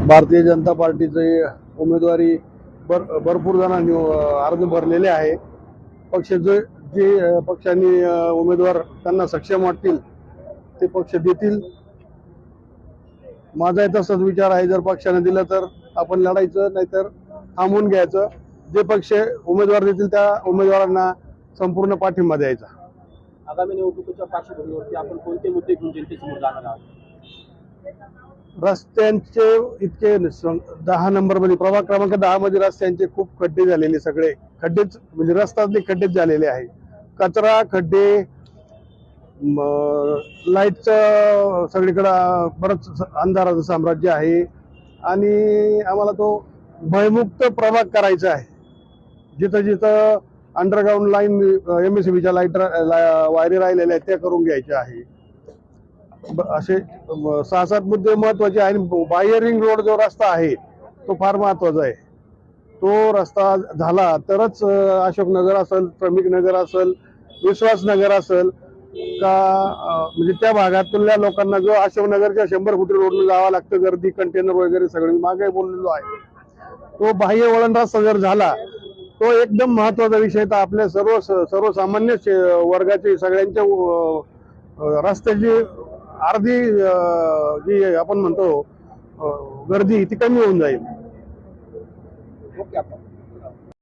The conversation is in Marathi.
भारतीय जनता पार्टीचे उमेदवारी भरपूर जणांनी अर्ज भरलेले आहे। पक्षाचे जे पक्षांनी उमेदवार त्यांना सक्षम वाटतील ते पक्ष देतील। माझा तसाच विचार आहे, जर पक्षाने दिलं तर आपण लढायचं, नाहीतर थांबून घ्यायचं। जे पक्ष उमेदवार देतील त्या उमेदवारांना संपूर्ण पाठिंबा द्यायचा। आगामी निवडणुकीच्या पार्श्वभूमीवरती आपण कोणते मुद्दे घेऊन जनतेसमोर जाणार आहात? रस्त्यांचे इतके 10 नंबर मध्ये, प्रभाग क्रमांक 10 मध्ये रस्त्यांचे खूप खड्डे झालेले, सगळे खड्डेच म्हणजे रस्त्यातले खड्डेच झालेले आहे। कचरा, खड्डे, लाईटचं सगळीकडे बरंच अंधाराचं साम्राज्य आहे आणि आम्हाला तो भयमुक्त प्रभाग करायचा आहे। जिथं जिथं अंडरग्राउंड लाईन MSCBच्या लाईट वायरी राहिलेल्या आहेत त्या करून घ्यायच्या आहे। असे 6-7 मुद्दे महत्वाचे आहे। बाह्य रिंग रोड जो रस्ता आहे तो फार महत्वाचा आहे। तो रस्ता झाला तरच अशोकनगर असेल, श्रमिक नगर असेल, विश्वासनगर असेल का म्हणजे त्या भागातल्या लोकांना जो अशोकनगरच्या 100 फुटी रोडने जावं लागतं, गर्दी, कंटेनर वगैरे सगळं मागे बोललेलो आहे। तो बाह्य वळण रस्ता जर झाला तो एकदम महत्वाचा विषय। तर आपल्या सर्वसामान्य वर्गाचे सगळ्यांच्या रस्त्याची अर्धी जी आपण म्हणतो गर्दी ती कमी होऊन जाईल। ओके।